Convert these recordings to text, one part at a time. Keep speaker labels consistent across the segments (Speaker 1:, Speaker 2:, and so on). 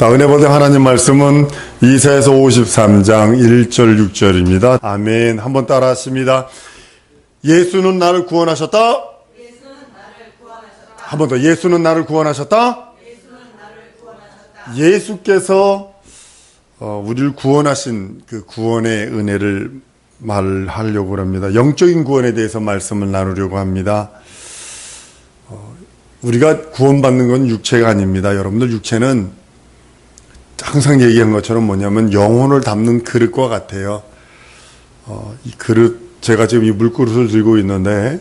Speaker 1: 은혜 받은 하나님 말씀은 이사야서 53장 1절 6절입니다. 아멘. 한번 따라 하십니다. 예수는 나를 구원하셨다. 한 번 더. 예수는 나를 구원하셨다. 예수께서 우리를 구원하신 그 구원의 은혜를 말하려고 합니다. 영적인 구원에 대해서 말씀을 나누려고 합니다. 우리가 구원받는 건 육체가 아닙니다. 여러분들, 육체는 항상 얘기한 것처럼 뭐냐면 영혼을 담는 그릇과 같아요. 이 그릇, 제가 지금 이 물그릇을 들고 있는데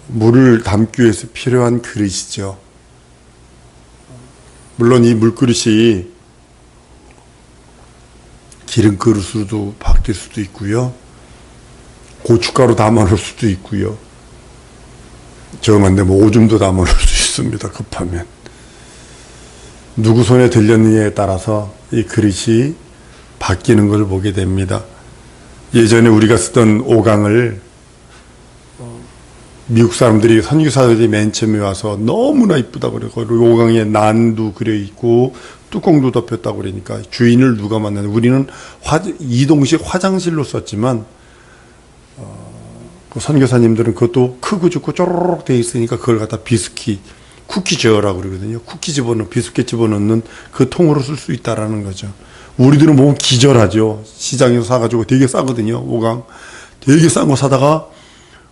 Speaker 1: 물을 담기 위해서 필요한 그릇이죠. 물론 이 물그릇이 기름 그릇으로도 바뀔 수도 있고요. 고춧가루 담아놓을 수도 있고요. 정한데 뭐 오줌도 담아놓을 수 있습니다. 급하면. 누구 손에 들렸느냐에 따라서 이 그릇이 바뀌는 걸 보게 됩니다. 예전에 우리가 쓰던 오강을 미국 사람들이, 선교사들이 맨 처음에 와서 너무나 이쁘다고 그래요. 오강에 난도 그려있고 뚜껑도 덮였다고 그러니까 주인을 누가 만나냐. 우리는 이동식 화장실로 썼지만 그 선교사님들은 그것도 크고 좋고 쪼르륵 돼 있으니까 그걸 갖다 비스킷, 쿠키 저어라고 그러거든요. 쿠키 집어넣는, 비스킷 집어넣는 그 통으로 쓸 수 있다라는 거죠. 우리들은 보면 기절하죠. 시장에서 사가지고 되게 싸거든요. 오강. 되게 싼 거 사다가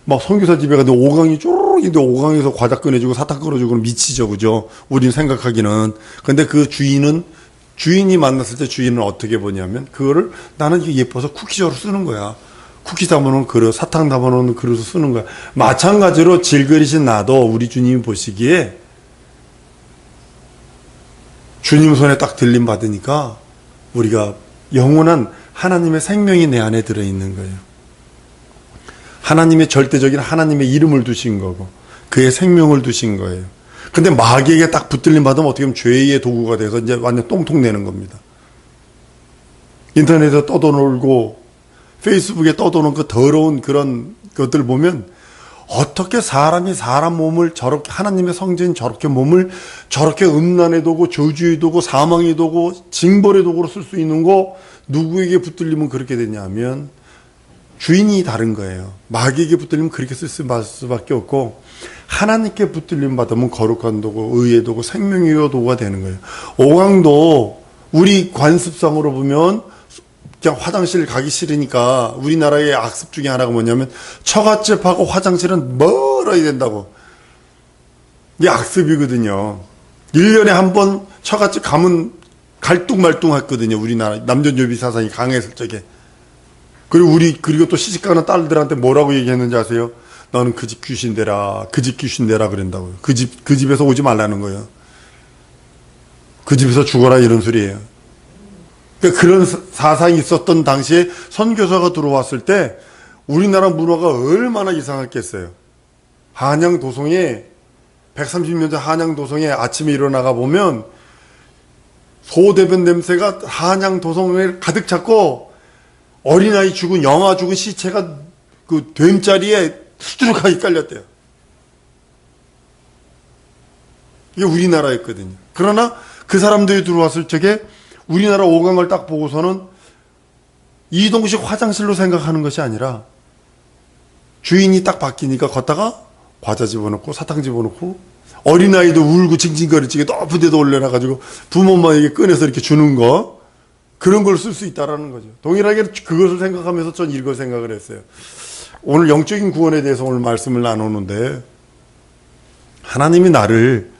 Speaker 1: 막 선교사 집에 가도 오강이 쪼르륵인데 오강에서 과자 꺼내주고 사탕 꺼내주고 미치죠. 그죠? 우린 생각하기는. 근데 그 주인이 만났을 때 주인은 어떻게 보냐면 그거를 나는 이게 예뻐서 쿠키 저어로 쓰는 거야. 쿠키 담아놓은 그릇, 사탕 담아놓은 그릇을 쓰는 거야. 마찬가지로 질그릇인 나도 우리 주님이 보시기에 주님 손에 딱 들림 받으니까 우리가 영원한 하나님의 생명이 내 안에 들어있는 거예요. 하나님의 절대적인 하나님의 이름을 두신 거고 그의 생명을 두신 거예요. 근데 마귀에게 딱 붙들림 받으면 어떻게 보면 죄의 도구가 돼서 이제 완전 똥통 내는 겁니다. 인터넷에 떠도놀고 페이스북에 떠도는 그 더러운 그런 것들 보면 어떻게 사람이 사람 몸을 저렇게, 하나님의 성전인 저렇게 몸을 저렇게 음란의 도구, 저주의 도구, 사망의 도구, 징벌의 도구로 쓸 수 있는 거 누구에게 붙들리면 그렇게 되냐면 주인이 다른 거예요. 마귀에게 붙들리면 그렇게 쓸 수밖에 없고 하나님께 붙들림 받으면 거룩한 도구, 의의 도구, 생명의 도구가 되는 거예요. 오강도 우리 관습상으로 보면 그냥 화장실 가기 싫으니까 우리나라의 악습 중에 하나가 뭐냐면 처갓집하고 화장실은 멀어야 된다고. 이게 악습이거든요. 1년에 한 번 처갓집 가면 갈뚱말뚱했거든요. 우리나라 남존여비 사상이 강했을 적에. 그리고 또 시집가는 딸들한테 뭐라고 얘기했는지 아세요? 너는 그 집 귀신되라, 그 집 귀신되라 그런다고요. 그 집에서 오지 말라는 거예요. 그 집에서 죽어라 이런 소리예요. 그러니까 그런 사상이 있었던 당시에 선교사가 들어왔을 때 우리나라 문화가 얼마나 이상했겠어요. 한양 도성에 130년 전 한양 도성에 아침에 일어나가 보면 소대변 냄새가 한양 도성을 가득 찼고 어린아이 죽은, 영아 죽은 시체가 그 됨자리에 수두룩하게 깔렸대요. 이게 우리나라였거든요. 그러나 그 사람들이 들어왔을 적에 우리나라 오강을 딱 보고서는 이동식 화장실로 생각하는 것이 아니라 주인이 딱 바뀌니까 걷다가 과자 집어넣고 사탕 집어넣고 어린아이도 울고 징징거리지게 높은 데도 올려놔가지고 부모님에게 꺼내서 이렇게 주는 거, 그런 걸 쓸 수 있다라는 거죠. 동일하게 그것을 생각하면서 전 이걸 생각을 했어요. 오늘 영적인 구원에 대해서 오늘 말씀을 나누는데 하나님이 나를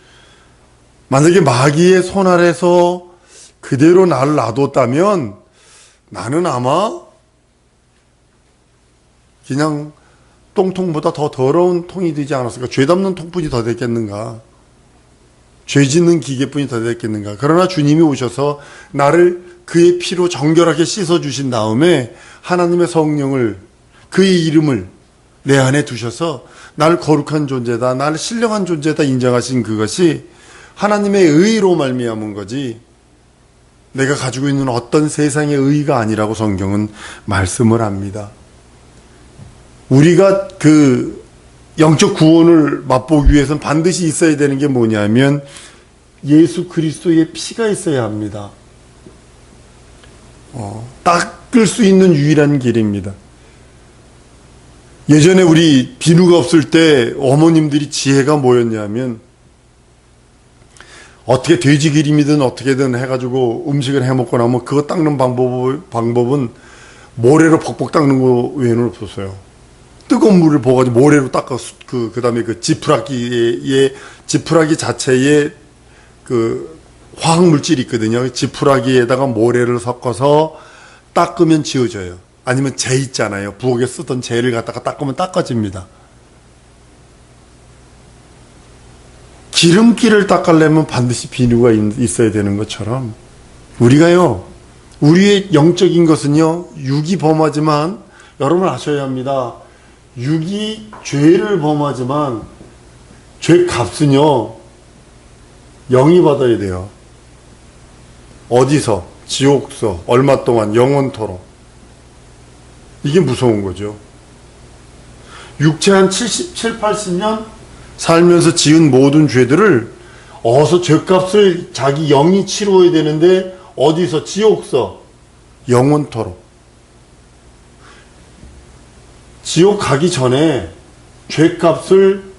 Speaker 1: 만약에 마귀의 손 아래서 그대로 나를 놔뒀다면 나는 아마 그냥 똥통보다 더 더러운 통이 되지 않았을까? 죄 담는 통뿐이 더 됐겠는가? 죄 짓는 기계뿐이 더 됐겠는가? 그러나 주님이 오셔서 나를 그의 피로 정결하게 씻어주신 다음에 하나님의 성령을, 그의 이름을 내 안에 두셔서 나를 거룩한 존재다, 나를 신령한 존재다 인정하신 그것이 하나님의 의로 말미암은 거지 내가 가지고 있는 어떤 세상의 의의가 아니라고 성경은 말씀을 합니다. 우리가 그 영적 구원을 맛보기 위해서는 반드시 있어야 되는 게 뭐냐면 예수 그리스도의 피가 있어야 합니다. 닦을 수 있는 유일한 길입니다. 예전에 우리 비누가 없을 때 어머님들이 지혜가 뭐였냐면 어떻게 돼지 기름이든 어떻게든 해가지고 음식을 해먹고 나면 그거 닦는 방법은 모래로 벅벅 닦는 거 외에는 없었어요. 뜨거운 물을 부어가지고 모래로 닦아 그 다음에 그 지푸라기 자체에 그 화학 물질이 있거든요. 지푸라기에다가 모래를 섞어서 닦으면 지워져요. 아니면 재 있잖아요. 부엌에 쓰던 재를 갖다가 닦으면 닦아집니다. 기름기를 닦으려면 반드시 비누가 있어야 되는 것처럼 우리가요, 우리의 영적인 것은요, 육이 범하지만 여러분 아셔야 합니다. 육이 죄를 범하지만 죄 값은요, 영이 받아야 돼요. 어디서? 지옥서, 얼마 동안, 영원토록. 이게 무서운 거죠. 육체 한 70, 80년 살면서 지은 모든 죄들을 어서 죄값을 자기 영이 치루어야 되는데 어디서? 지옥서, 영원토록. 지옥 가기 전에 죄값은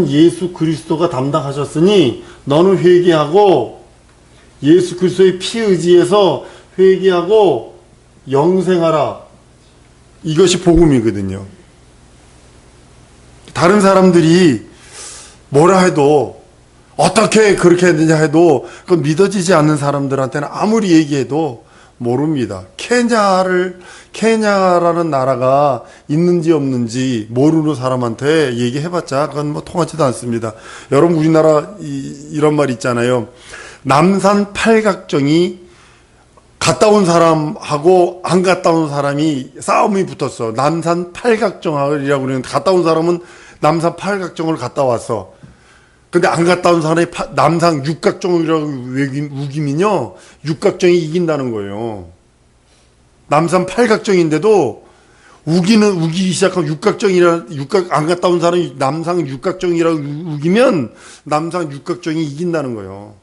Speaker 1: 예수 그리스도가 담당하셨으니 너는 회개하고 예수 그리스도의 피 의지해서 회개하고 영생하라. 이것이 복음이거든요. 다른 사람들이 뭐라 해도 어떻게 그렇게 되냐 해도 그건 믿어지지 않는 사람들한테는 아무리 얘기해도 모릅니다. 케냐라는 나라가 있는지 없는지 모르는 사람한테 얘기해봤자 그건 뭐 통하지도 않습니다. 여러분 우리나라 이런 말 있잖아요. 남산 팔각정이 갔다 온 사람하고 안 갔다 온 사람이 싸움이 붙었어. 남산 팔각정이라고 그러는데 갔다 온 사람은 남산 팔각정을 갔다 왔어. 근데 안 갔다 온 사람이 남산 육각정이라고 우기면요, 육각정이 이긴다는 거예요. 남산 팔각정인데도 우기기 시작하면 안 갔다 온 사람이 남산 육각정이라고 우기면 남산 육각정이 이긴다는 거예요.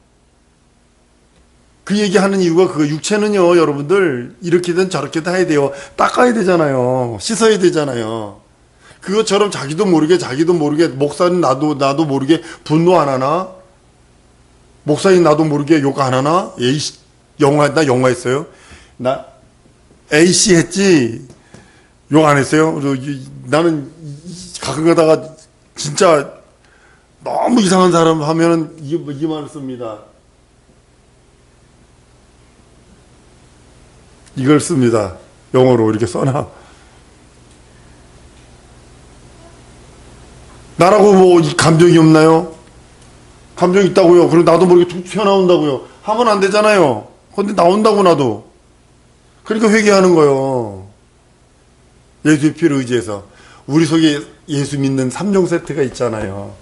Speaker 1: 그 얘기하는 이유가 그거. 육체는요, 여러분들 이렇게든 저렇게든 해야 돼요. 닦아야 되잖아요. 씻어야 되잖아요. 그것처럼 자기도 모르게 목사님 나도 모르게 분노 안 하나? 목사님 나도 모르게 욕 안 하나? 나 영화 했어요? 나 A씨 했지 욕 안 했어요? 나는 가끔 가다가 진짜 너무 이상한 사람 하면은 이 말을 씁니다. 이걸 씁니다. 영어로 이렇게 써놔. 나라고 뭐 감정이 없나요? 감정이 있다고요. 그리고 나도 모르게 툭 튀어나온다고요. 하면 안 되잖아요. 근데 나온다고 나도. 그러니까 회개하는 거예요. 예수의 피를 의지해서. 우리 속에 예수 믿는 3종 세트가 있잖아요.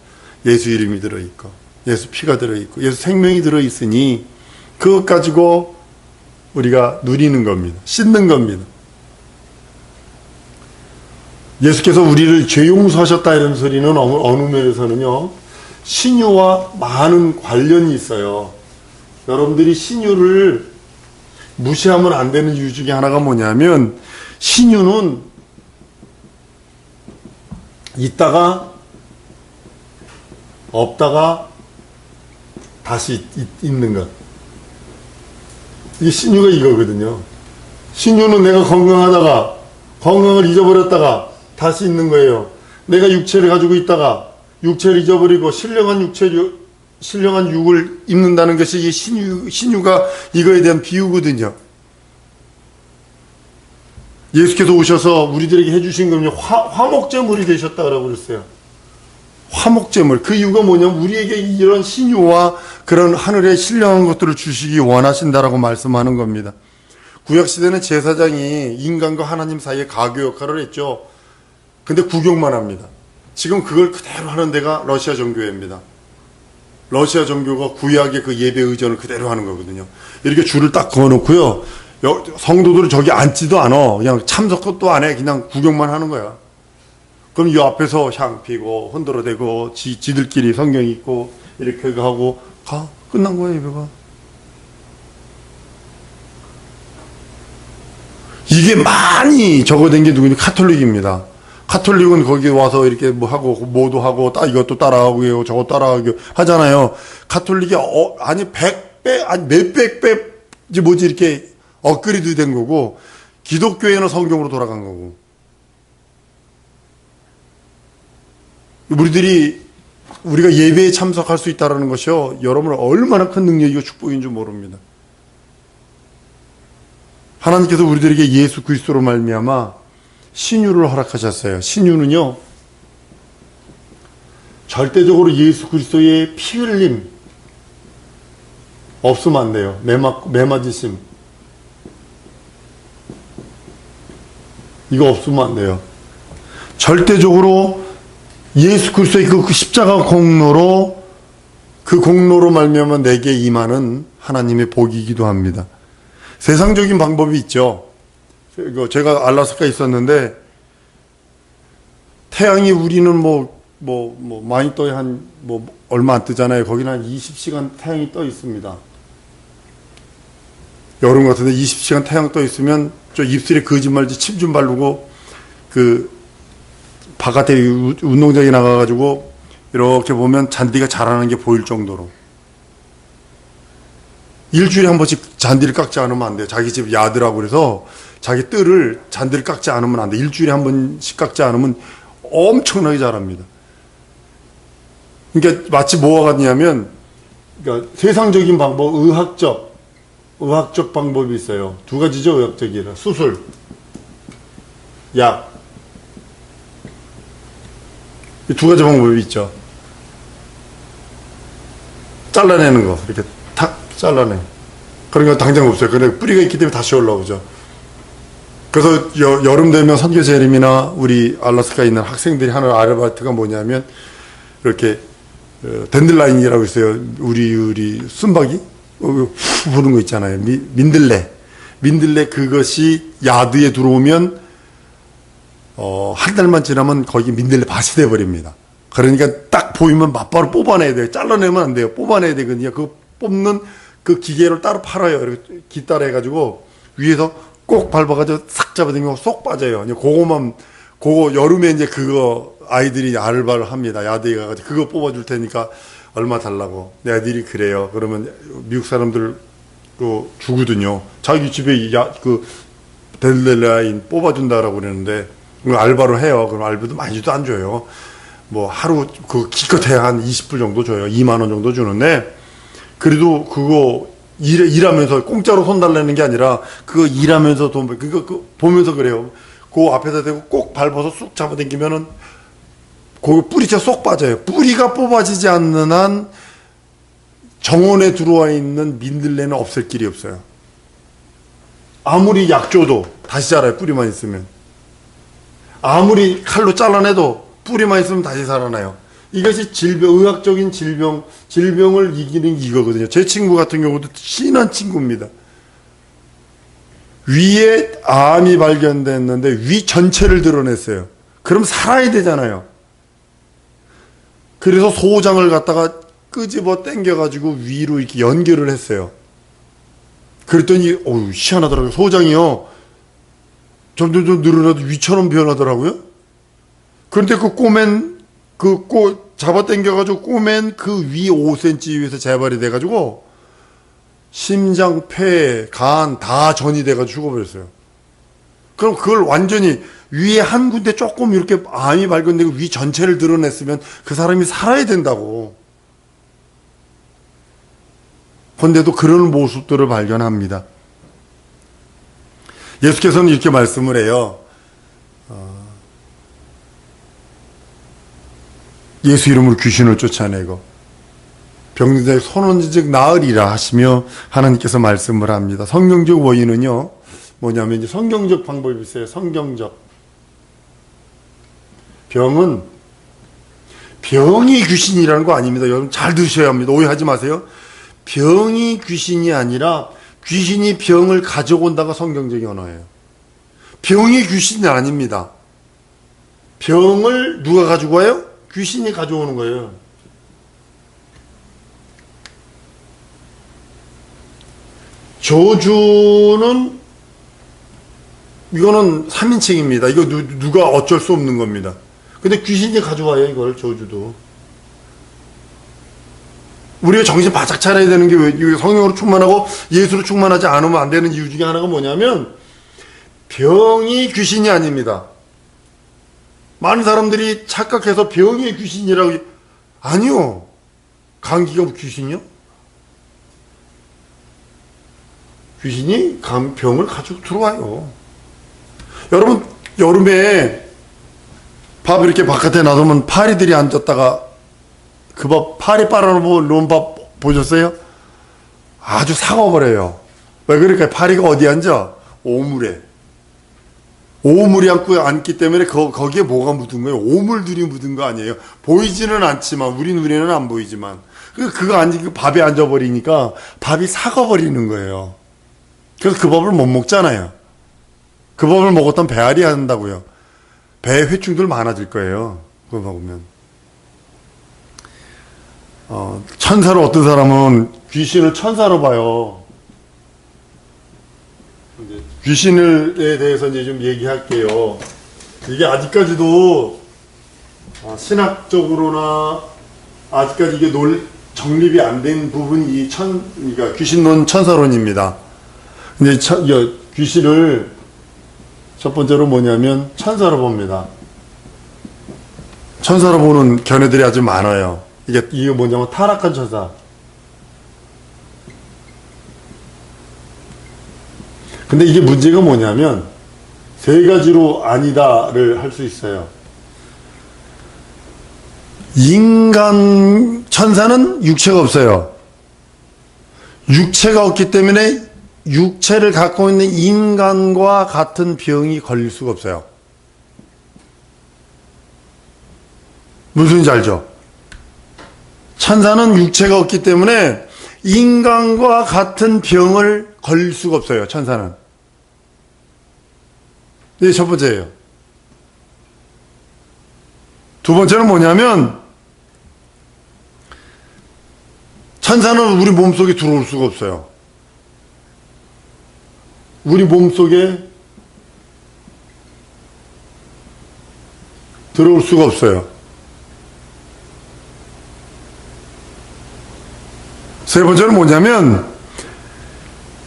Speaker 1: 예수 이름이 들어있고, 예수 피가 들어있고, 예수 생명이 들어있으니 그것 가지고 우리가 누리는 겁니다. 씻는 겁니다. 예수께서 우리를 죄 용서하셨다 이런 소리는 어느 면에서는요, 신유와 많은 관련이 있어요. 여러분들이 신유를 무시하면 안 되는 이유 중에 하나가 뭐냐면, 신유는 있다가 없다가 다시 있는 것. 이게 신유가 이거거든요. 신유는 내가 건강하다가 건강을 잊어버렸다가 다시 있는 거예요. 내가 육체를 가지고 있다가 육체를 잊어버리고 신령한 육을 입는다는 것이 이 신유가 이거에 대한 비유거든요. 예수께서 오셔서 우리들에게 해주신 거는 화목제물이 되셨다고 그랬어요. 화목제물. 그 이유가 뭐냐면 우리에게 이런 신유와 그런 하늘의 신령한 것들을 주시기 원하신다라고 말씀하는 겁니다. 구약시대는 제사장이 인간과 하나님 사이에 가교 역할을 했죠. 근데 구경만 합니다. 지금 그걸 그대로 하는 데가 러시아 정교회입니다. 러시아 정교가 구약의 그 예배 의전을 그대로 하는 거거든요. 이렇게 줄을 딱 그어놓고요, 성도들은 저기 앉지도 않아. 그냥 참석도 안 해. 그냥 구경만 하는 거야. 그럼 이 앞에서 향 피고 흔들어대고 지들끼리 성경 읽고 이렇게 하고 가. 끝난 거야, 예배가. 이게 많이 적어낸 게 누구냐? 카톨릭입니다. 카톨릭은 거기 와서 이렇게 뭐 하고, 뭐도 하고, 이것도 따라하고, 저거 따라하고 하잖아요. 카톨릭이, 아니, 100배, 아니, 몇백 배, 뭐지, 이렇게 업그레이드 된 거고, 기독교회는 성경으로 돌아간 거고. 우리가 예배에 참석할 수 있다는 것이요, 여러분 얼마나 큰 능력이고 축복인 줄 모릅니다. 하나님께서 우리들에게 예수 그리스도로 말미암아 신유를 허락하셨어요. 신유는요, 절대적으로 예수 그리스도의 피 흘림 없으면 안 돼요. 매 맞으심 이거 없으면 안 돼요. 절대적으로 예수 그리스도의 그 십자가 공로로, 그 공로로 말미암아 내게 임하는 하나님의 복이기도 합니다. 세상적인 방법이 있죠. 제가 알라스카에 있었는데, 태양이 우리는 많이 떠요. 얼마 안 뜨잖아요. 거기는 한 20시간 태양이 떠 있습니다. 여름 같은데 20시간 태양 떠 있으면, 저 입술에 거짓말지 침 좀 바르고, 바깥에 운동장에 나가가지고, 이렇게 보면 잔디가 자라는 게 보일 정도로. 일주일에 한 번씩 잔디를 깎지 않으면 안 돼요. 자기 집 야드라고 그래서 자기 뜰을 잔디를 깎지 않으면 안 돼. 일주일에 한 번씩 깎지 않으면 엄청나게 자랍니다. 그러니까 마치 뭐가 같냐면, 그러니까 세상적인 방법, 의학적 방법이 있어요. 두 가지죠, 의학적이라. 수술, 약. 이 두 가지 방법이 있죠. 잘라내는 거, 이렇게 탁 잘라내. 그런 건 당장 없어요. 근데 뿌리가 있기 때문에 다시 올라오죠. 그래서 여름 되면 선교 재림이나 우리 알라스카에 있는 학생들이 하는 아르바이트가 뭐냐면, 이렇게 덴들라인이라고 있어요. 우리 순박이 부는 거 있잖아요. 민들레 그것이 야드에 들어오면 한 달만 지나면 거기 민들레 밭이 돼 버립니다. 그러니까 딱 보이면 맞바로 뽑아내야 돼요. 잘라내면 안 돼요. 뽑아내야 되거든요. 그 뽑는 그 기계를 따로 팔아요. 이렇게 깃따라 해가지고 위에서 꼭 밟아가지고 싹 잡아당기고 쏙 빠져요. 그거 여름에 이제 그거 아이들이 알바를 합니다. 야대에 가가지고 그거 뽑아줄 테니까 얼마 달라고. 내 아들이 그래요. 그러면 미국 사람들 주거든요. 자기 집에 델레라인 뽑아준다라고 그러는데 알바로 해요. 그럼 알바도 많이도 안 줘요. 하루 기껏해야 한 20불 정도 줘요. 2만 원 정도 주는데, 그래도 그거 일하면서 공짜로 손 달라는 게 아니라 그거 일하면서 그거 보면서 그래요. 그 앞에다 대고 꼭 밟아서 쑥 잡아당기면은 그 뿌리채 쏙 빠져요. 뿌리가 뽑아지지 않는 한 정원에 들어와 있는 민들레는 없을 길이 없어요. 아무리 약 줘도 다시 자라요. 뿌리만 있으면. 아무리 칼로 잘라내도 뿌리만 있으면 다시 살아나요. 이것이 의학적인 질병을 이기는 이거거든요. 제 친구 같은 경우도 친한 친구입니다. 위에 암이 발견됐는데 위 전체를 드러냈어요. 그럼 살아야 되잖아요. 그래서 소장을 갖다가 끄집어 당겨가지고 위로 이렇게 연결을 했어요. 그랬더니, 희한하더라고요. 소장이요. 점점 늘어나도 위처럼 변하더라고요. 그런데 잡아 당겨가지고 꼬맨 그 위 5cm 위에서 재발이 돼가지고 심장, 폐, 간 다 전이 돼가지고 죽어버렸어요. 그럼 그걸 완전히 위에 한 군데 조금 이렇게 암이 발견되고 위 전체를 드러냈으면 그 사람이 살아야 된다고. 그런데도 그런 모습들을 발견합니다. 예수께서는 이렇게 말씀을 해요. 예수 이름으로 귀신을 쫓아내고 병든 자의 손 얹은 즉 나으리라 하시며 하나님께서 말씀을 합니다. 성경적 원인은요, 뭐냐면 이제 성경적 방법이 있어요. 성경적. 병이 귀신이라는 거 아닙니다. 여러분 잘 들으셔야 합니다. 오해하지 마세요. 병이 귀신이 아니라 귀신이 병을 가져온다가 성경적인 언어예요. 병이 귀신이 아닙니다. 병을 누가 가지고 와요? 귀신이 가져오는 거예요. 저주는 이거는 3인칭입니다. 이거 누가 어쩔 수 없는 겁니다. 근데 귀신이 가져와요, 이걸, 저주도. 우리가 정신 바짝 차려야 되는 게 왜, 성령으로 충만하고 예수로 충만하지 않으면 안 되는 이유 중에 하나가 뭐냐면, 병이 귀신이 아닙니다. 많은 사람들이 착각해서 병이 귀신이라고, 아니요. 감기가 귀신이요? 귀신이 병을 가지고 들어와요. 여러분, 여름에 밥 이렇게 바깥에 놔두면 파리들이 앉았다가 그 밥, 파리 빨아놓은 밥 보셨어요? 아주 사과버려요. 왜 그럴까요? 파리가 어디 앉아? 오물에. 오물이 앉기 때문에 거기에 뭐가 묻은 거예요? 오물들이 묻은 거 아니에요? 보이지는 않지만, 우리 눈에는 안 보이지만. 그 밥에 앉아버리니까 밥이 사과버리는 거예요. 그래서 그 밥을 못 먹잖아요. 그 밥을 먹었던 배앓이 한다고요. 배에 회충들 많아질 거예요. 그거 먹으면. 천사로 어떤 사람은 귀신을 천사로 봐요. 귀신에 대해서 이제 좀 얘기할게요. 이게 아직까지도 신학적으로나 아직까지 이게 정립이 안 된 부분이 그러니까 귀신론 천사론입니다. 근데 귀신을 첫 번째로 뭐냐면 천사로 봅니다. 천사로 보는 견해들이 아주 많아요. 이게 뭐냐면 타락한 천사. 근데 이게 문제가 뭐냐면 세 가지로 아니다를 할 수 있어요. 천사는 육체가 없어요. 육체가 없기 때문에 육체를 갖고 있는 인간과 같은 병이 걸릴 수가 없어요. 무슨 소리인지 알죠? 천사는 육체가 없기 때문에 인간과 같은 병을 걸릴 수가 없어요. 천사는. 이게 첫 번째예요. 두 번째는 뭐냐면 천사는 우리 몸속에 들어올 수가 없어요. 우리 몸속에 들어올 수가 없어요. 세 번째는 뭐냐면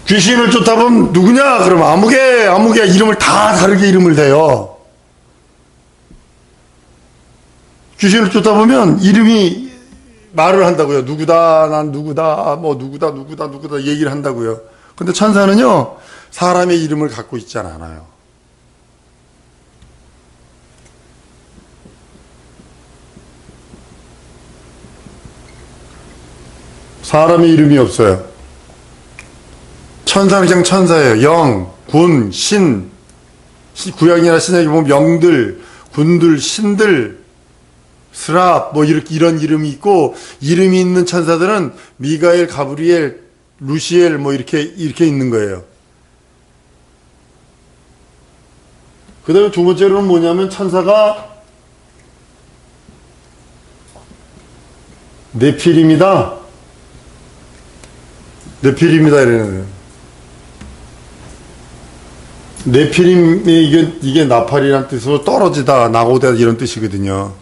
Speaker 1: 귀신을 쫓아보면 누구냐? 그러면 아무개 이름을 다 다르게 이름을 대요. 귀신을 쫓아보면 이름이 말을 한다고요. 누구다, 난 누구다, 뭐 누구다 얘기를 한다고요. 근데 천사는요, 사람의 이름을 갖고 있지 않아요. 사람의 이름이 없어요. 천사는 그냥 천사예요. 영, 군, 신. 구약이나 신약에 보면 영들, 군들, 신들, 스랍, 뭐 이런 이름이 있고, 이름이 있는 천사들은 미가엘, 가브리엘, 루시엘, 뭐 이렇게 있는 거예요. 그 다음에 두 번째로는 뭐냐면 천사가 네피림이다. 이러는 거예요. 네피림이 이게 나팔이라는 뜻으로 떨어지다, 나고다 이런 뜻이거든요.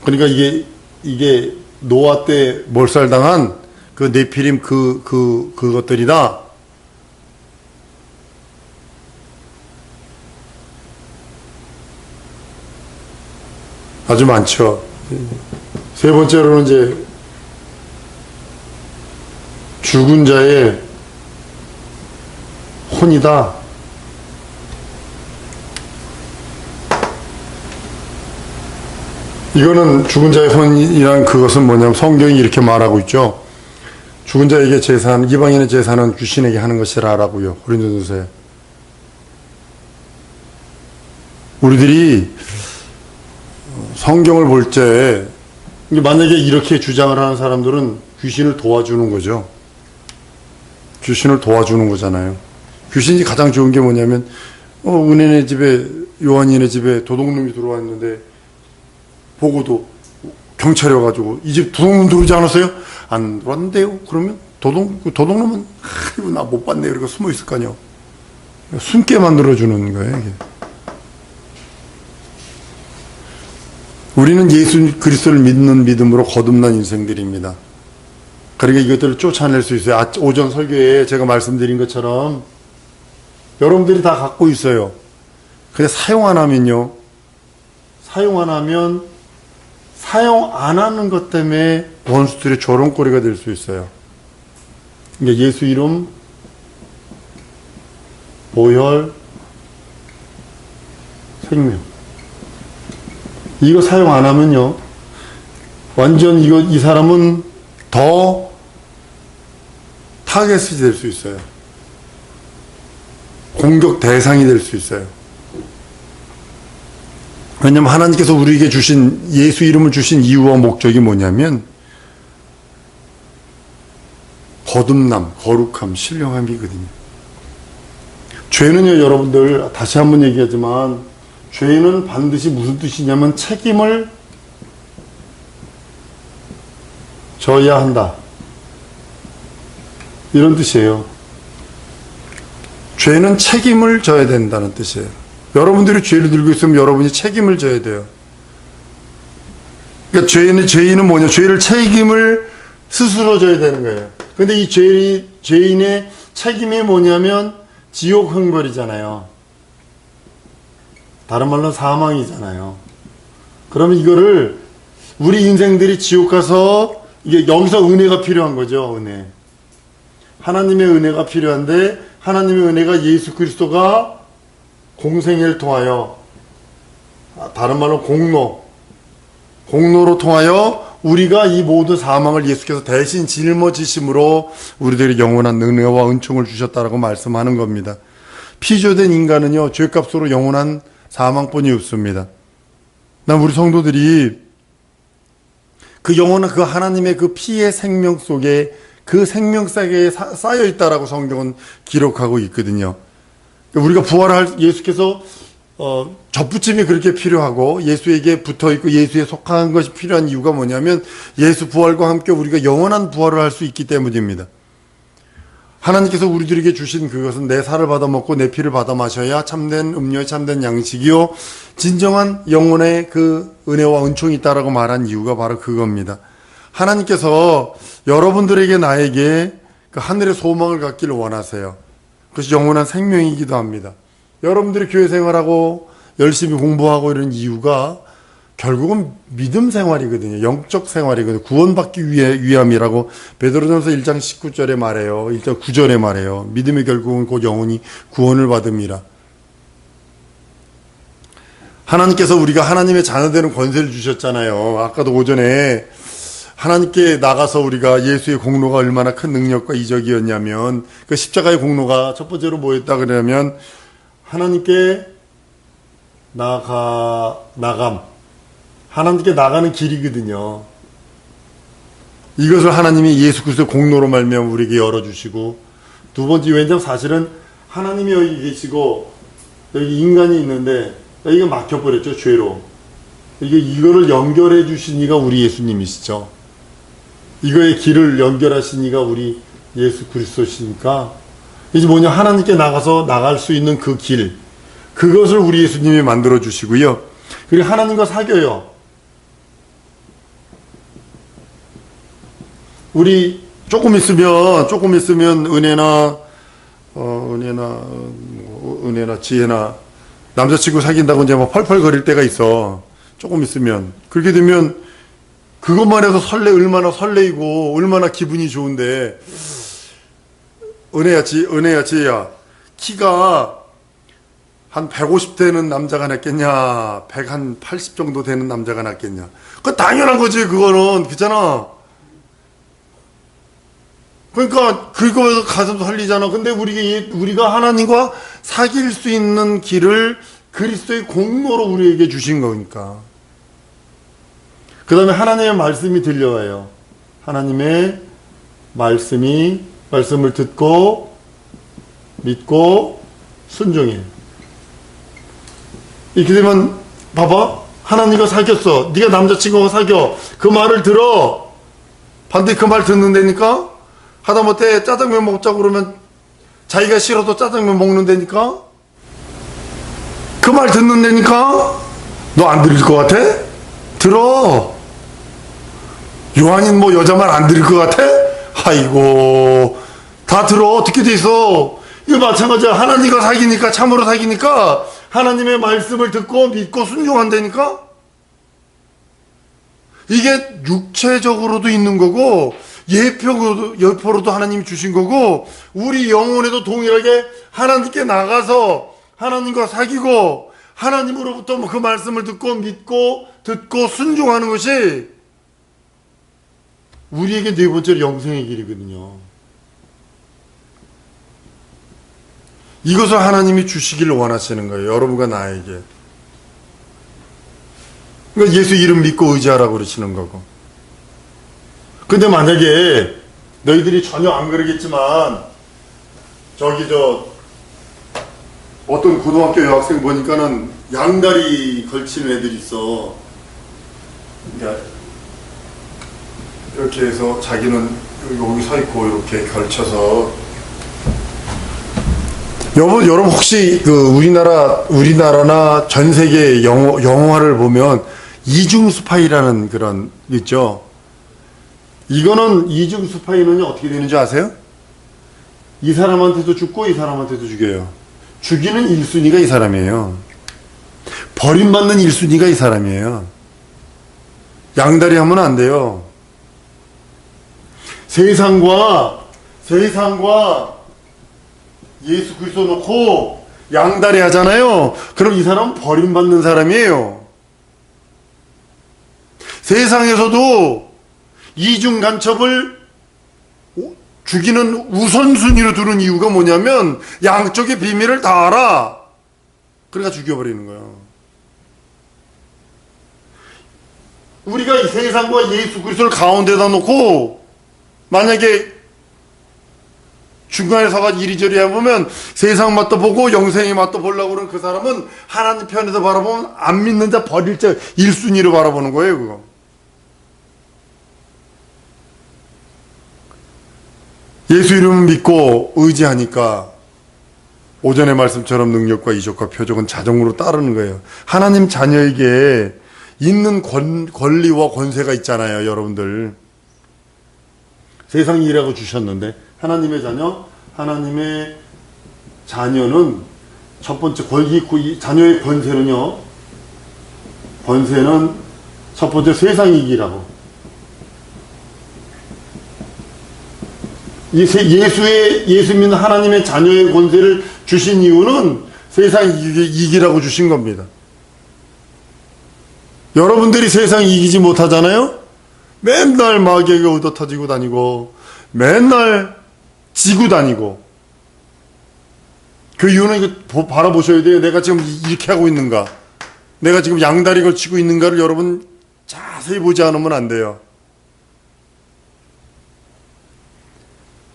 Speaker 1: 그러니까 이게 노아 때 몰살당한 그 네피림 그것들이다. 아주 많죠. 세 번째로는 이제 죽은 자의 혼이다. 이거는 죽은 자의 혼이란 그것은 뭐냐면 성경이 이렇게 말하고 있죠. 죽은 자에게 제사는 이방인의 제사는 귀신에게 하는 것이라라고요. 고린도전서에. 우리들이 성경을 볼 때 만약에 이렇게 주장을 하는 사람들은 귀신을 도와주는 거죠. 귀신을 도와주는 거잖아요. 귀신이 가장 좋은 게 뭐냐면 은혜네 집에 요한이네 집에 도둑놈이 들어왔는데 보고도 경찰이 와가지고 이 집 도둑놈 들어오지 않았어요? 안 들어왔는데요? 그러면 도둑놈은 아이고 나 못 봤네 이러고 숨어 있을 거 아니요. 숨게 만들어주는 거예요 이게. 우리는 예수 그리스도를 믿는 믿음으로 거듭난 인생들입니다. 그러니까 이것들을 쫓아낼 수 있어요. 오전 설교에 제가 말씀드린 것처럼 여러분들이 다 갖고 있어요. 근데 사용 안 하면요. 사용 안 하면 사용 안 하는 것 때문에 원수들의 조롱거리가 될 수 있어요. 그러니까 예수 이름, 보혈, 생명. 이거 사용 안 하면요. 완전 이 사람은 더 타겟이 될 수 있어요. 공격 대상이 될 수 있어요. 왜냐하면 하나님께서 우리에게 주신 예수 이름을 주신 이유와 목적이 뭐냐면 거듭남, 거룩함, 신령함이거든요. 죄는요, 여러분들 다시 한번 얘기하지만 죄는 반드시 무슨 뜻이냐면 책임을 져야 한다. 이런 뜻이에요. 죄는 책임을 져야 된다는 뜻이에요. 여러분들이 죄를 들고 있으면 여러분이 책임을 져야 돼요. 그러니까 죄인은 뭐냐? 죄를 책임을 스스로 져야 되는 거예요. 근데 이 죄인의 책임이 뭐냐면 지옥 형벌이잖아요. 다른 말로 사망이잖아요. 그러면 이거를 우리 인생들이 지옥 가서 이게 여기서 은혜가 필요한 거죠. 은혜. 하나님의 은혜가 필요한데 하나님의 은혜가 예수 그리스도가 공생애를 통하여 다른 말로 공로로 통하여 우리가 이 모든 사망을 예수께서 대신 짊어지심으로 우리들의 영원한 은혜와 은총을 주셨다라고 말씀하는 겁니다. 피조된 인간은요 죄값으로 영원한 사망뿐이 없습니다. 난 우리 성도들이 그 영원한 그 하나님의 그 피의 생명 속에 그 생명사계에 쌓여 있다라고 성경은 기록하고 있거든요. 우리가 부활할 예수께서 접붙임이 그렇게 필요하고 예수에게 붙어있고 예수에 속한 것이 필요한 이유가 뭐냐면 예수 부활과 함께 우리가 영원한 부활을 할 수 있기 때문입니다. 하나님께서 우리들에게 주신 그것은 내 살을 받아 먹고 내 피를 받아 마셔야 참된 음료, 참된 양식이요 진정한 영혼의 그 은혜와 은총이 있다라고 말한 이유가 바로 그겁니다. 하나님께서 여러분들에게 나에게 그 하늘의 소망을 갖기를 원하세요. 그것이 영원한 생명이기도 합니다. 여러분들이 교회 생활하고 열심히 공부하고 이런 이유가 결국은 믿음 생활이거든요. 영적 생활이거든요. 구원받기 위함이라고 베드로전서 1장 19절에 말해요. 1장 9절에 말해요. 믿음의 결국은 곧 영혼이 구원을 받음이라. 하나님께서 우리가 하나님의 자녀되는 권세를 주셨잖아요. 아까도 오전에 하나님께 나가서 우리가 예수의 공로가 얼마나 큰 능력과 이적이었냐면 그 십자가의 공로가 첫 번째로 뭐였다 그러냐면 하나님께 하나님께 나가는 길이거든요. 이것을 하나님이 예수 그리스도의 공로로 말미암아 우리에게 열어주시고 두 번째 왜냐하면 사실은 하나님이 여기 계시고 여기 인간이 있는데 여기가 막혀버렸죠. 죄로. 이거를 연결해 주신 이가 우리 예수님이시죠. 이거의 길을 연결하신 이가 우리 예수 그리스도시니까 이제 뭐냐 하나님께 나가서 나갈 수 있는 그 길 그것을 우리 예수님이 만들어 주시고요. 그리고 하나님과 사귀어요. 우리 조금 있으면 은혜나 지혜나 남자친구 사귄다고 이제 막 펄펄 거릴 때가 있어. 조금 있으면 그렇게 되면 그것만 해서 얼마나 설레이고 얼마나 기분이 좋은데 은혜야 지혜야 키가 한 150 되는 남자가 낫겠냐 180 정도 되는 남자가 낫겠냐 그거 당연한 거지. 그거는 그렇잖아. 그러니까 그거 가슴 설리잖아. 근데 우리가 하나님과 사귈 수 있는 길을 그리스도의 공로로 우리에게 주신 거니까. 그 다음에 하나님의 말씀이 들려와요. 하나님의 말씀을 듣고 믿고 순종해. 이렇게 되면 봐봐. 하나님과 사귀었어. 네가 남자친구와 사겨. 그 말을 들어. 반드시 그 말 듣는다니까? 하다못해 짜장면 먹자고 그러면 자기가 싫어도 짜장면 먹는다니까? 그 말 듣는다니까? 너 안 들을 것 같아? 들어. 요한인 뭐 여자 말 안 들을 것 같아? 아이고, 다 들어. 어떻게 돼 있어? 이거 마찬가지야. 하나님과 사귀니까, 참으로 사귀니까 하나님의 말씀을 듣고 믿고 순종한다니까? 이게 육체적으로도 있는 거고 예표로도 하나님이 주신 거고, 우리 영혼에도 동일하게 하나님께 나가서 하나님과 사귀고 하나님으로부터 그 말씀을 듣고 믿고 듣고 순종하는 것이 우리에게 네 번째로 영생의 길이거든요. 이것을 하나님이 주시기를 원하시는 거예요. 여러분과 나에게. 그러니까 예수 이름 믿고 의지하라고 그러시는 거고. 근데 만약에 너희들이 전혀 안 그러겠지만 어떤 고등학교 여학생 보니까는 양다리 걸치는 애들이 있어. 그러니까 이렇게 해서 자기는 여기 서 있고 이렇게 걸쳐서. 여러분 혹시 그 우리나라나 전 세계 영화를 보면 이중 스파이라는 그런 있죠. 이거는 이중 스파이는 어떻게 되는지 아세요? 이 사람한테도 죽고 이 사람한테도 죽여요. 죽이는 1순위가 이 사람이에요. 버림받는 1순위가 이 사람이에요. 양다리 하면 안 돼요. 세상과 예수 그리스도 놓고 양다리 하잖아요. 그럼 이 사람은 버림받는 사람이에요. 세상에서도 이중 간첩을 죽이는 우선순위로 두는 이유가 뭐냐면 양쪽의 비밀을 다 알아. 그러니까 죽여버리는 거예요. 우리가 이 세상과 예수 그리스도를 가운데다 놓고 만약에 중간에 서가지고 이리저리 해보면 세상 맛도 보고 영생의 맛도 보려고 그러는 그 사람은 하나님 편에서 바라보면 안 믿는 자 버릴 자 1순위로 바라보는 거예요. 그거. 예수 이름을 믿고 의지하니까 오전의 말씀처럼 능력과 이적과 표적은 자동으로 따르는 거예요. 하나님 자녀에게 있는 권리와 권세가 있잖아요. 여러분들 세상이 일하고 주셨는데 하나님의 자녀는 첫 번째 자녀의 권세는요. 권세는 첫 번째 세상 이기라고. 예수 믿는 하나님의 자녀의 권세를 주신 이유는 세상 이기라고 주신 겁니다. 여러분들이 세상 이기지 못하잖아요? 맨날 마귀에게 얻어터지고 다니고 맨날 지고 다니고. 그 이유는 이거 바라보셔야 돼요. 내가 지금 이렇게 하고 있는가, 내가 지금 양다리 걸치고 있는가를 여러분 자세히 보지 않으면 안 돼요.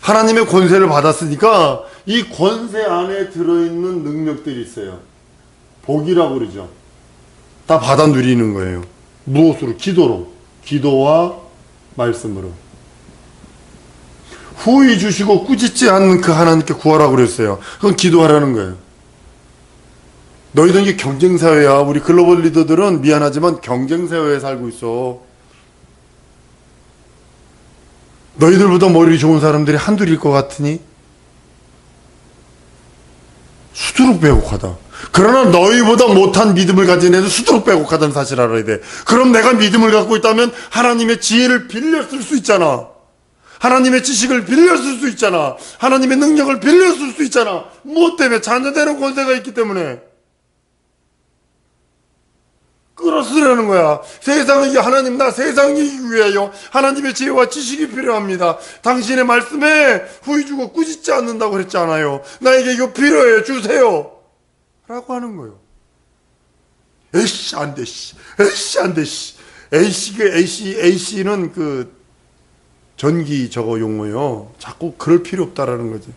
Speaker 1: 하나님의 권세를 받았으니까 이 권세 안에 들어있는 능력들이 있어요. 복이라고 그러죠. 다 받아 누리는 거예요. 무엇으로? 기도와 말씀으로. 후히 주시고 꾸짖지 않는 그 하나님께 구하라고 그랬어요. 그건 기도하라는 거예요. 너희들 이게 경쟁사회야. 우리 글로벌 리더들은 미안하지만 경쟁사회에 살고 있어. 너희들보다 머리 좋은 사람들이 한둘일 것 같으니 수두룩 빼곡하다. 그러나 너희보다 못한 믿음을 가진 애들 수두룩 빼곡하다는 사실을 알아야 돼. 그럼 내가 믿음을 갖고 있다면 하나님의 지혜를 빌려 쓸 수 있잖아. 하나님의 지식을 빌려 쓸 수 있잖아. 하나님의 능력을 빌려 쓸 수 있잖아. 무엇 때문에? 자녀되는 권세가 있기 때문에. 끌어쓰려는 거야. 세상을 하나님, 나 세상 이기기 위하여 하나님의 지혜와 지식이 필요합니다. 당신의 말씀에 후히 주고 꾸짖지 않는다고 그랬잖아요. 나에게 이거 필요해요. 주세요. 라고 하는 거예요. 에이씨, 안 돼, 씨. 에이씨, 안 돼, 씨. A씨는 그 전기 저거 용어요. 자꾸 그럴 필요 없다라는 거지.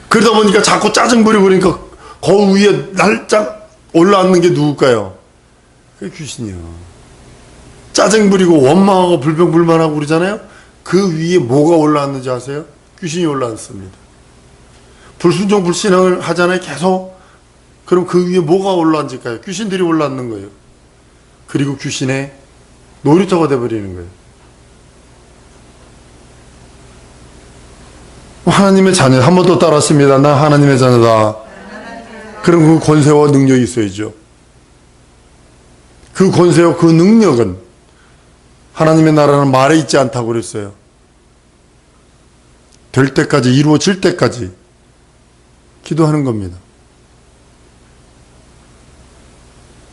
Speaker 1: 그러다 보니까 자꾸 짜증 부리고 그러니까 그 위에 날짝 올라앉는 게 누굴까요? 그게 귀신이요. 짜증 부리고 원망하고 불평불만하고 그러잖아요. 그 위에 뭐가 올라왔는지 아세요? 귀신이 올라왔습니다. 불순종 불신앙을 하잖아요. 계속. 그럼 그 위에 뭐가 올라앉을까요? 귀신들이 올라앉는 거예요. 그리고 귀신의 놀이터가 돼버리는 거예요. 하나님의 자녀, 한 번 더 따라했습니다. 나 하나님의 자녀다. 그럼 그 권세와 능력이 있어야죠. 그 권세와 그 능력은 하나님의 나라는 말에 있지 않다고 그랬어요. 될 때까지, 이루어질 때까지 기도하는 겁니다.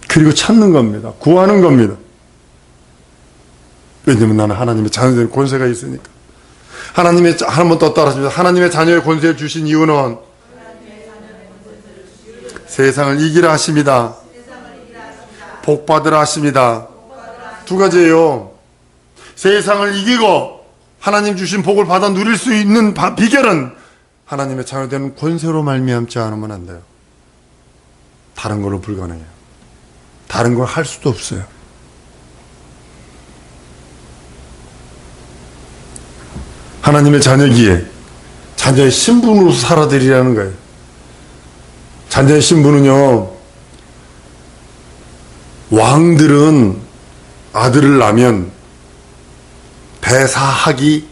Speaker 1: 그리고 찾는 겁니다. 구하는 겁니다. 왜냐면 나는 하나님의 자녀의 권세가 있으니까. 하나님의, 한 번 더 따라하십니다. 하나님의 자녀의 권세를 주신 이유는 세상을 이기라 하십니다. 복받으라 하십니다. 두 가지예요. 세상을 이기고 하나님 주신 복을 받아 누릴 수 있는 비결은 하나님의 자녀되는 권세로 말미암지 않으면 안 돼요. 다른 걸로 불가능해요. 다른 걸 할 수도 없어요. 하나님의 자녀기에 자녀의 신분으로 살아들이라는 거예요. 자녀의 신분은요, 왕들은 아들을 낳으면 대사학이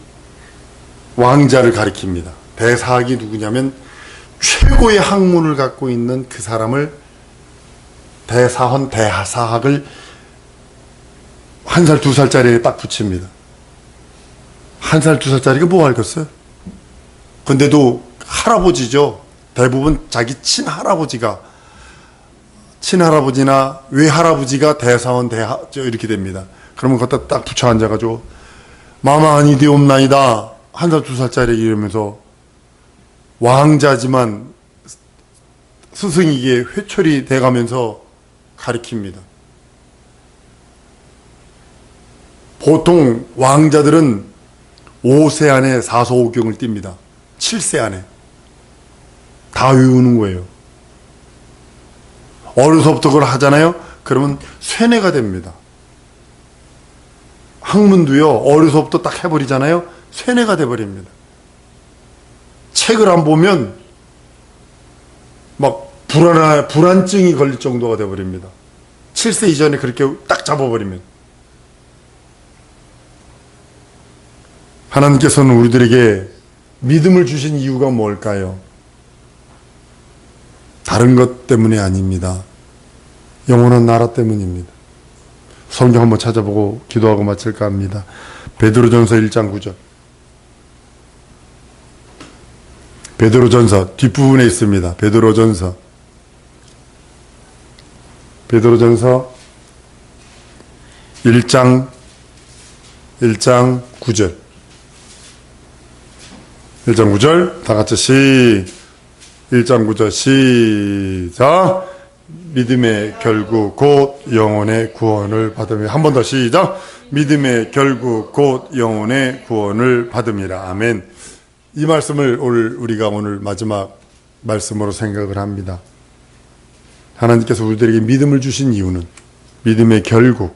Speaker 1: 왕자를 가리킵니다. 대사학이 누구냐면 최고의 학문을 갖고 있는 그 사람을 대사헌, 대사학을 1살, 2살짜리에 딱 붙입니다. 1살, 2살짜리가 뭐 알겠어요? 근데도 할아버지죠. 대부분 자기 친할아버지나 외할아버지가 대사헌, 이렇게 됩니다. 그러면 거기다 딱 붙여 앉아가지고 마마하니 되옵나이다. 1살, 2살짜리 이러면서 왕자지만 스승에게 회초리 돼가면서 가리킵니다. 보통 왕자들은 5세 안에 사서오경을 띱니다. 7세 안에. 다 외우는 거예요. 어려서부터 그걸 하잖아요. 그러면 쇠뇌가 됩니다. 학문도요, 어려서부터 딱 해버리잖아요. 쇠뇌가 돼버립니다. 책을 안 보면 막 불안증이 걸릴 정도가 돼버립니다. 7세 이전에 그렇게 딱 잡아버리면. 하나님께서는 우리들에게 믿음을 주신 이유가 뭘까요? 다른 것 때문이 아닙니다. 영원한 나라 때문입니다. 성경 한번 찾아보고 기도하고 마칠까 합니다. 베드로전서 1장 9절. 베드로전서 뒷부분에 있습니다. 베드로전서 1장 9절. 1장 9절 다 같이 1장 9절 시작. 믿음의 결국 곧 영혼의 구원을 받으며. 한 번 더 시작. 믿음의 결국 곧 영혼의 구원을 받음이라. 아멘. 이 말씀을 우리가 오늘 마지막 말씀으로 생각을 합니다. 하나님께서 우리들에게 믿음을 주신 이유는 믿음의 결국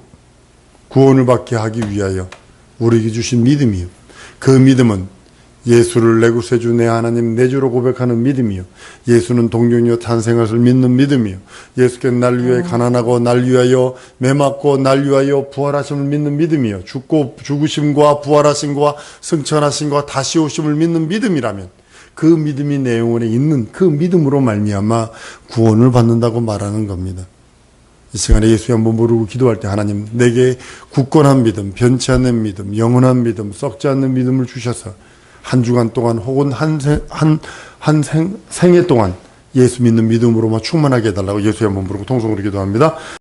Speaker 1: 구원을 받게 하기 위하여 우리에게 주신 믿음이요. 그 믿음은 예수를 내 구세주 내 하나님 내 주로 고백하는 믿음이요. 예수는 동정이요 탄생하실 믿는 믿음이요. 예수께서 날 위하여 가난하고 날 위하여 매맞고 날 위하여 부활하심을 믿는 믿음이요. 죽고 죽으심과 부활하심과 승천하심과 다시 오심을 믿는 믿음이라면 그 믿음이 내 영혼에 있는 그 믿음으로 말미암아 구원을 받는다고 말하는 겁니다. 이 시간에 예수의 한번 부르고 기도할 때 하나님 내게 굳건한 믿음, 변치 않는 믿음, 영원한 믿음, 썩지 않는 믿음을 주셔서 한 주간 동안 혹은 한 생애 동안 예수 믿는 믿음으로만 충만하게 해달라고 예수의 한번 부르고 통성으로 기도합니다.